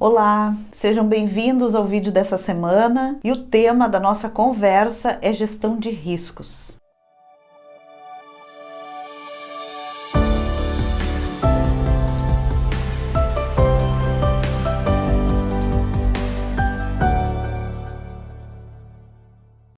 Olá, sejam bem-vindos ao vídeo dessa semana e o tema da nossa conversa é gestão de riscos.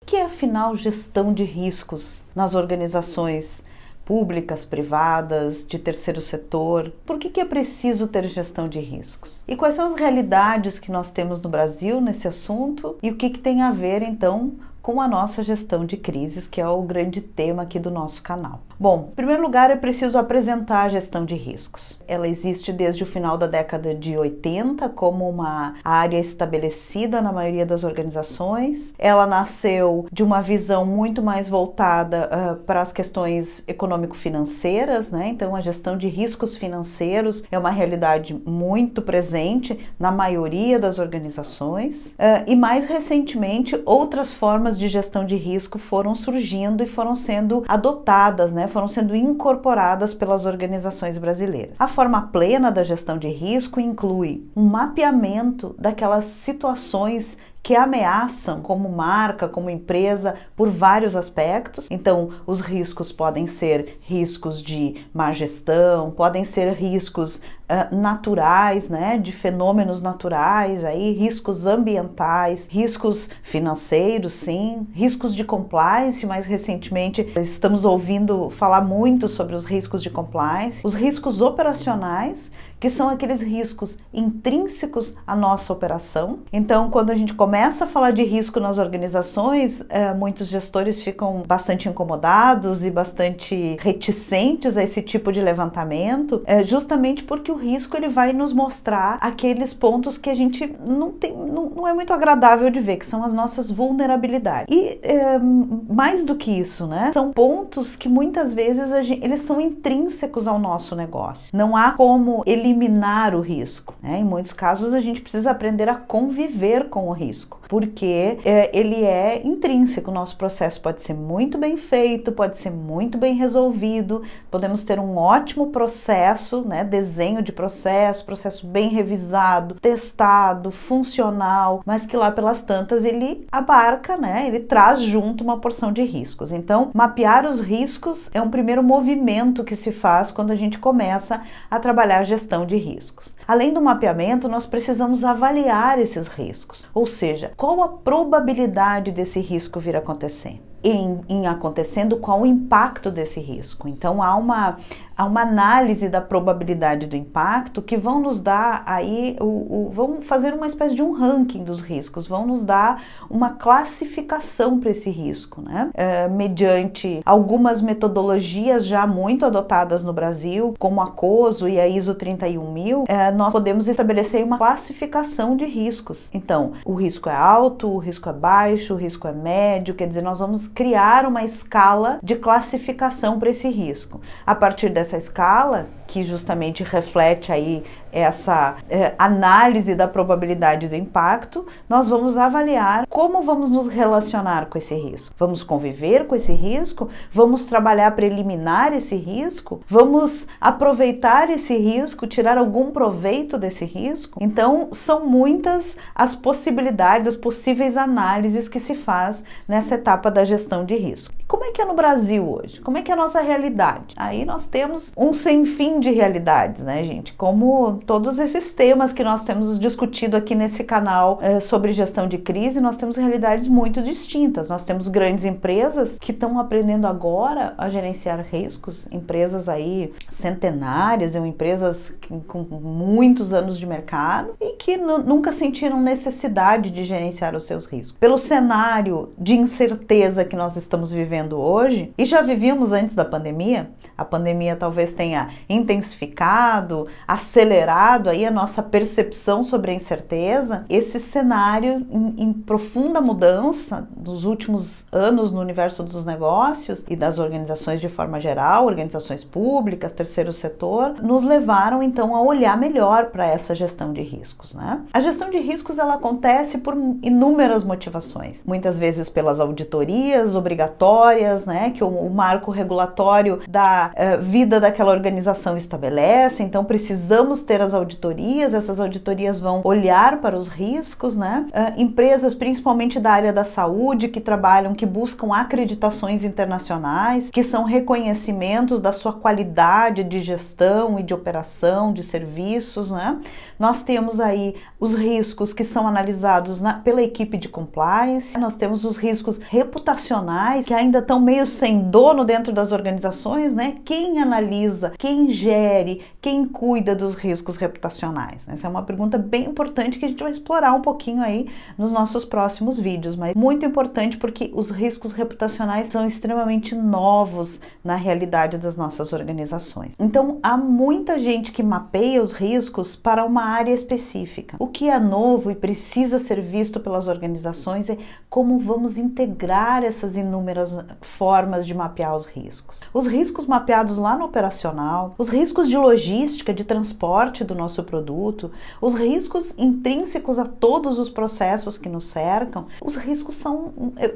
O que é, afinal, gestão de riscos nas organizações públicas, privadas, de terceiro setor? Por que é preciso ter gestão de riscos? E quais são as realidades que nós temos no Brasil nesse assunto? E o que tem a ver, então, com a nossa gestão de crises, que é o grande tema aqui do nosso canal? Bom, em primeiro lugar, é preciso apresentar a gestão de riscos. Ela existe desde o final da década de 80 como uma área estabelecida na maioria das organizações. Ela nasceu de uma visão muito mais voltada para as questões econômico-financeiras, né? Então, a gestão de riscos financeiros é uma realidade muito presente na maioria das organizações. E mais recentemente, outras formas de gestão de risco foram surgindo e foram sendo adotadas, né? Foram sendo incorporadas pelas organizações brasileiras. A forma plena da gestão de risco inclui um mapeamento daquelas situações que ameaçam como marca, como empresa, por vários aspectos. Então, os riscos podem ser riscos de má gestão, podem ser riscos naturais, né, de fenômenos naturais, aí, riscos ambientais, riscos financeiros, sim, riscos de compliance. Mais recentemente, estamos ouvindo falar muito sobre os riscos de compliance, os riscos operacionais, que são aqueles riscos intrínsecos à nossa operação. Então, quando a gente começa a falar de risco nas organizações, muitos gestores ficam bastante incomodados e bastante reticentes a esse tipo de levantamento, justamente porque o risco ele vai nos mostrar aqueles pontos que a gente não é muito agradável de ver, que são as nossas vulnerabilidades. E mais do que isso, né? São pontos que muitas vezes eles são intrínsecos ao nosso negócio. Não há como eliminar o risco, né? Em muitos casos a gente precisa aprender a conviver com o risco, porque ele é intrínseco. O nosso processo pode ser muito bem feito, pode ser muito bem resolvido, podemos ter um ótimo processo, né? Desenho de processo bem revisado, testado, funcional, mas que lá pelas tantas ele abarca, né? Ele traz junto uma porção de riscos. Então, mapear os riscos é um primeiro movimento que se faz quando a gente começa a trabalhar a gestão de riscos. Além do mapeamento, nós precisamos avaliar esses riscos, ou seja, qual a probabilidade desse risco vir a acontecer? Em acontecendo, qual o impacto desse risco? Então, há uma análise da probabilidade do impacto que vão nos dar aí, vão fazer uma espécie de um ranking dos riscos, vão nos dar uma classificação para esse risco, né? Mediante algumas metodologias já muito adotadas no Brasil, como a COSO e a ISO 31000, nós podemos estabelecer uma classificação de riscos. Então, o risco é alto, o risco é baixo, o risco é médio, quer dizer, nós vamos criar uma escala de classificação para esse risco. A partir dessa escala, que justamente reflete aí essa análise da probabilidade do impacto, nós vamos avaliar como vamos nos relacionar com esse risco. Vamos conviver com esse risco? Vamos trabalhar para eliminar esse risco? Vamos aproveitar esse risco, tirar algum proveito desse risco? Então, são muitas as possibilidades, as possíveis análises que se faz nessa etapa da gestão de risco. Como é que é no Brasil hoje? Como é que é a nossa realidade? Aí nós temos um sem fim de realidades, né, gente? Como todos esses temas que nós temos discutido aqui nesse canal sobre gestão de crise, nós temos realidades muito distintas. Nós temos grandes empresas que estão aprendendo agora a gerenciar riscos, empresas aí centenárias, empresas com muitos anos de mercado e que nunca sentiram necessidade de gerenciar os seus riscos. Pelo cenário de incerteza que nós estamos vivendo hoje, e já vivíamos antes da pandemia, a pandemia talvez tenha intensificado, acelerado aí a nossa percepção sobre a incerteza. Esse cenário em profunda mudança nos últimos anos no universo dos negócios e das organizações de forma geral, organizações públicas, terceiro setor, nos levaram então a olhar melhor para essa gestão de riscos. riscos, né? A gestão de riscos, ela acontece por inúmeras motivações. Muitas vezes pelas auditorias obrigatórias, né, que o marco regulatório da vida daquela organização estabelece. Então precisamos ter as auditorias, essas auditorias vão olhar para os riscos, né? Empresas, principalmente da área da saúde, que trabalham, que buscam acreditações internacionais, que são reconhecimentos da sua qualidade de gestão e de operação de serviços, né? Nós temos aí os riscos que são analisados pela equipe de compliance, nós temos os riscos reputacionais, que ainda estão meio sem dono dentro das organizações, né? Quem analisa, quem gere, quem cuida dos riscos reputacionais? Essa é uma pergunta bem importante que a gente vai explorar um pouquinho aí nos nossos próximos vídeos, mas muito importante porque os riscos reputacionais são extremamente novos na realidade das nossas organizações. Então, há muita gente que mapeia os riscos para uma área específica. O que é novo e precisa ser visto pelas organizações é como vamos integrar essas inúmeras formas de mapear os riscos. Os riscos mapeados lá no operacional, os riscos de logística, de transporte do nosso produto, os riscos intrínsecos a todos os processos que nos cercam, os riscos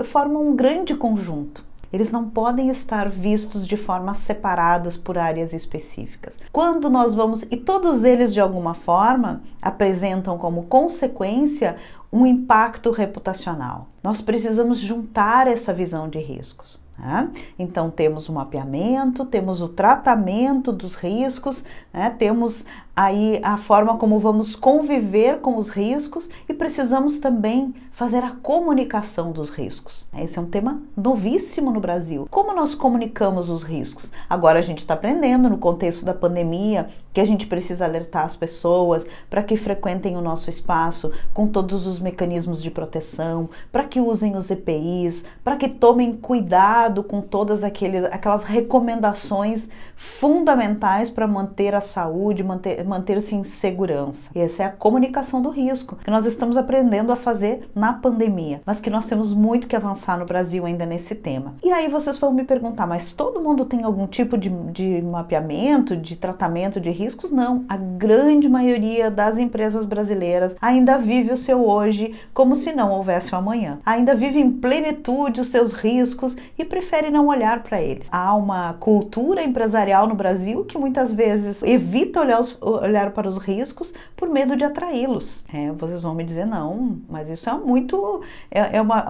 formam um grande conjunto. Eles não podem estar vistos de formas separadas por áreas específicas. Quando nós vamos, e todos eles de alguma forma apresentam como consequência um impacto reputacional. Nós precisamos juntar essa visão de riscos. Né? Então temos o mapeamento, temos o tratamento dos riscos, né? Temos aí a forma como vamos conviver com os riscos e precisamos também fazer a comunicação dos riscos. Esse é um tema novíssimo no Brasil. Como nós comunicamos os riscos? Agora a gente está aprendendo no contexto da pandemia que a gente precisa alertar as pessoas para que frequentem o nosso espaço com todos os mecanismos de proteção, para que usem os EPIs, para que tomem cuidado com todas aquelas recomendações fundamentais para manter a saúde, manter-se em segurança. E essa é a comunicação do risco, que nós estamos aprendendo a fazer na pandemia, mas que nós temos muito que avançar no Brasil ainda nesse tema. E aí vocês vão me perguntar, mas todo mundo tem algum tipo de mapeamento, de tratamento de riscos? Não, a grande maioria das empresas brasileiras ainda vive o seu hoje como se não houvesse um amanhã. Ainda vive em plenitude os seus riscos e prefere não olhar para eles. Há uma cultura empresarial no Brasil que muitas vezes evita olhar para os riscos por medo de atraí-los. Vocês vão me dizer, não, mas isso é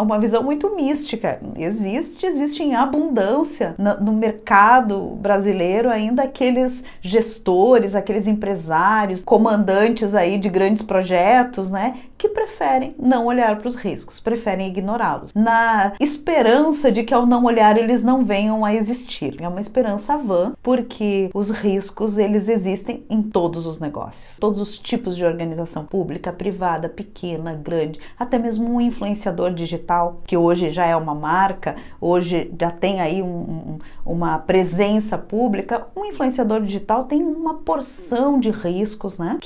uma visão muito mística. Existe em abundância no mercado brasileiro ainda aqueles gestores, aqueles empresários, comandantes aí de grandes projetos, né, que preferem não olhar para os riscos, preferem ignorá-los, na esperança de que ao não olhar eles não venham a existir. É uma esperança vã, porque os riscos eles existem em todos os negócios, todos os tipos de organização pública, privada, pequena, grande, até mesmo um influenciador digital, que hoje já é uma marca, hoje já tem aí uma presença pública. Um influenciador digital tem uma porção de riscos, né,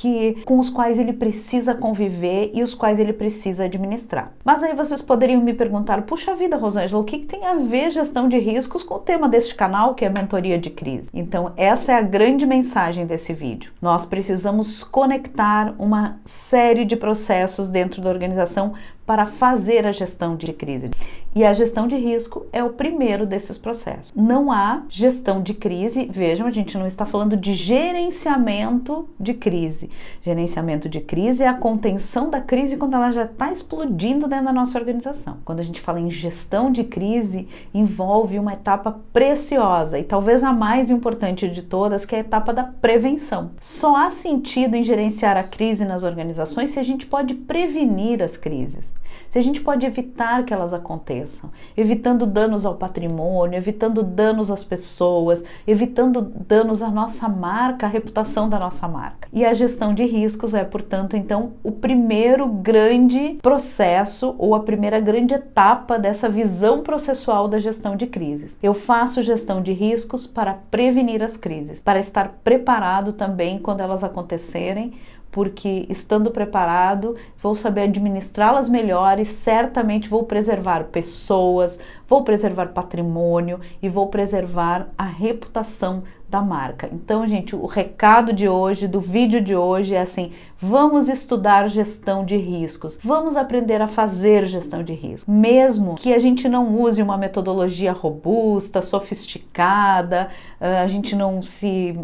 com os quais ele precisa conviver e os quais ele precisa administrar. Mas aí vocês poderiam me perguntar, puxa vida, Rosângela, o que tem a ver gestão de riscos com o tema deste canal, que é a mentoria de crise? Então, essa é a grande mensagem desse vídeo. Nós precisamos conectar uma série de processos dentro da organização para fazer a gestão de crise. E a gestão de risco é o primeiro desses processos. Não há gestão de crise, vejam, a gente não está falando de gerenciamento de crise. Gerenciamento de crise é a contenção da crise quando ela já está explodindo dentro da nossa organização. Quando a gente fala em gestão de crise, envolve uma etapa preciosa e talvez a mais importante de todas, que é a etapa da prevenção. Só há sentido em gerenciar a crise nas organizações se a gente pode prevenir as crises. Se a gente pode evitar que elas aconteçam, evitando danos ao patrimônio, evitando danos às pessoas, evitando danos à nossa marca, à reputação da nossa marca. E a gestão de riscos é, portanto, então, o primeiro grande processo ou a primeira grande etapa dessa visão processual da gestão de crises. Eu faço gestão de riscos para prevenir as crises, para estar preparado também quando elas acontecerem, porque estando preparado, vou saber administrá-las melhor e certamente vou preservar pessoas, vou preservar patrimônio e vou preservar a reputação da marca. Então, gente, o recado de hoje, do vídeo de hoje é assim: vamos estudar gestão de riscos, vamos aprender a fazer gestão de riscos. Mesmo que a gente não use uma metodologia robusta, sofisticada, a gente não se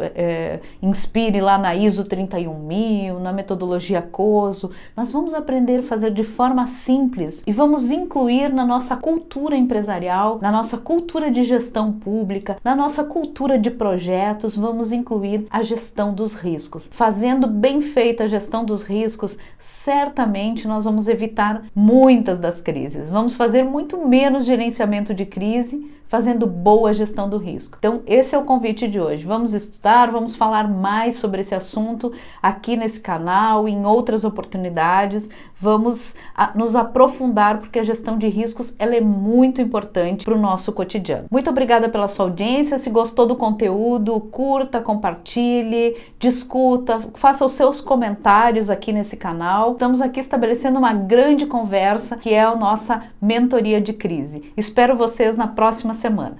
inspire lá na ISO 31000, na metodologia COSO, mas vamos aprender a fazer de forma simples e vamos incluir na nossa cultura empresarial, na nossa cultura de gestão pública, na nossa cultura de projetos, vamos incluir a gestão dos riscos. Fazendo bem feita a gestão dos riscos, certamente nós vamos evitar muitas das crises. Vamos fazer muito menos gerenciamento de crise fazendo boa gestão do risco. Então, esse é o convite de hoje. Vamos estudar, vamos falar mais sobre esse assunto aqui nesse canal, em outras oportunidades. Vamos nos aprofundar, porque a gestão de riscos ela é muito importante para o nosso cotidiano. Muito obrigada pela sua audiência. Se gostou do conteúdo, curta, compartilhe, discuta, faça os seus comentários aqui nesse canal. Estamos aqui estabelecendo uma grande conversa, que é a nossa mentoria de crise. Espero vocês na próxima semana.